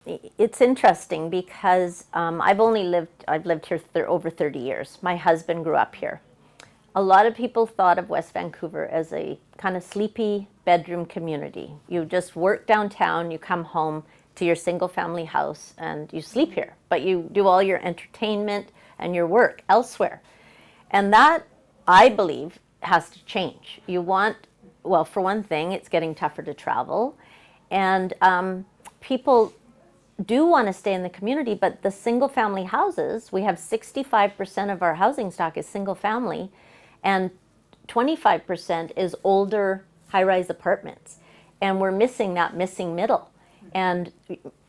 It's interesting because I've lived here over 30 years. My husband grew up here. A lot of people thought of West Vancouver as a kind of sleepy bedroom community. You just work downtown, you come home to your single family house and you sleep here, but you do all your entertainment and your work elsewhere. And that, I believe, has to change. You want, well, for one thing, it's getting tougher to travel, and people do want to stay in the community, but the single family houses, we have 65% of our housing stock is single family, and 25% is older high-rise apartments. And we're missing that missing middle. And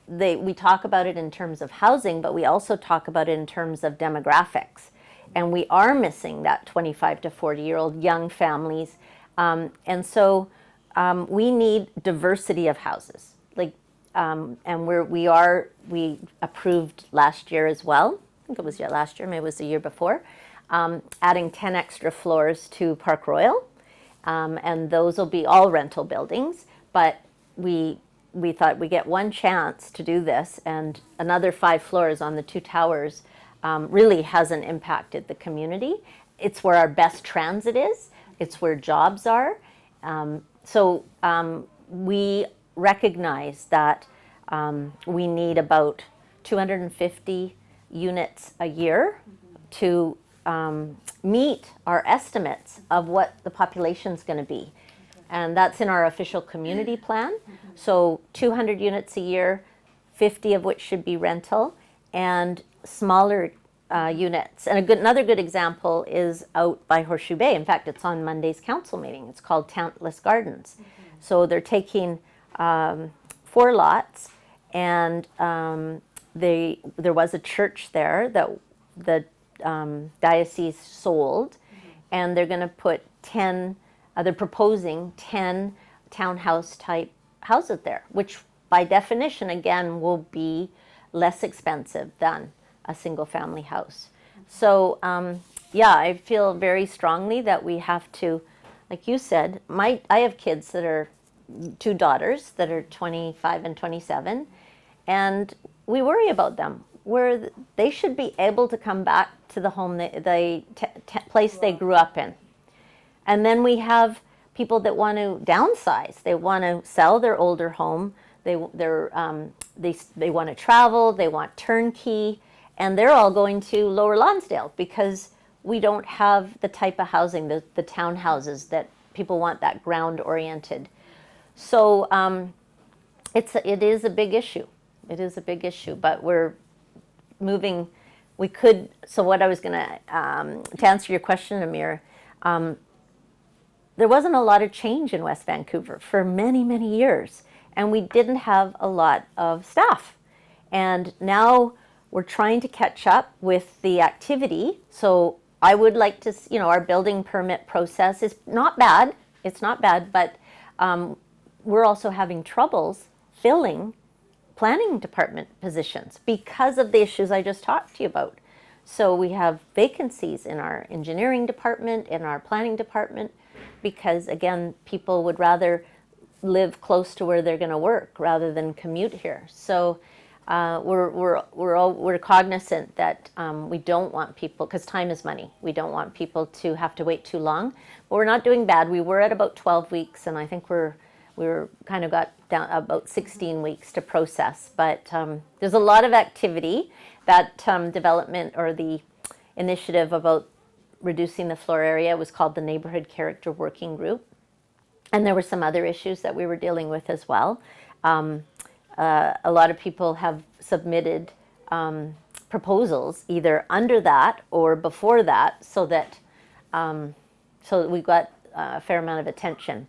we talk about it in terms of housing, but we also talk about it in terms of demographics. And we are missing that 25 to 40-year-old young families. And so we need diversity of houses. And we approved last year as well. I think it was last year, maybe it was the year before, adding 10 extra floors to Park Royal. And those will be all rental buildings. But we thought we get one chance to do this, and another 5 floors on the 2 towers really hasn't impacted the community. It's where our best transit is. It's where jobs are. So we recognize that we need about 250 units a year to meet our estimates of what the population's going to be. And that's in our official community plan. So 200 units a year, 50 of which should be rental, and smaller units. And another good example is out by Horseshoe Bay. In fact, it's on Monday's council meeting. It's called Talentless Gardens. So they're taking 4 lots, and there was a church there that the diocese sold, and they're going to put 10, they're proposing 10 townhouse type houses there, which by definition, again, will be less expensive than a single family house. So yeah, I feel very strongly that we have to, like you said, I have kids that are 2 daughters that are 25 and 27, and we worry about them, where they should be able to come back to the home, the place they grew up in. And then we have people that want to downsize. They want to sell their older home. They want to travel. They want turnkey, and they're all going to Lower Lonsdale because we don't have the type of housing, the townhouses that people want, that ground-oriented. So it is a big issue. It is a big issue, but we're moving. We could. So what I was going to answer your question, Amir. There wasn't a lot of change in West Vancouver for many, many years, and we didn't have a lot of staff. And now we're trying to catch up with the activity. So I would like to, our building permit process is not bad. It's not bad, but we're also having troubles filling planning department positions because of the issues I just talked to you about. So we have vacancies in our engineering department, in our planning department, because again, people would rather live close to where they're going to work rather than commute here. So we're cognizant that we don't want people, because time is money. We don't want people to have to wait too long. But we're not doing bad. We were at about 12 weeks, and I think we're kind of got down about 16 weeks to process. But there's a lot of activity. That development or the initiative about reducing the floor area was called the Neighborhood Character Working Group. And there were some other issues that we were dealing with as well. A lot of people have submitted proposals either under that or before that, so that we got a fair amount of attention.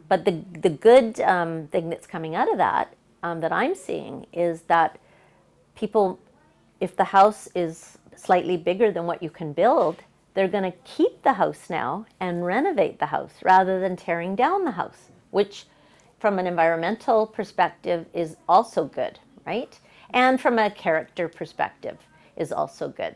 But the good thing that's coming out of that I'm seeing is that people, if the house is slightly bigger than what you can build, they're going to keep the house now and renovate the house rather than tearing down the house, which from an environmental perspective is also good, right? And from a character perspective is also good.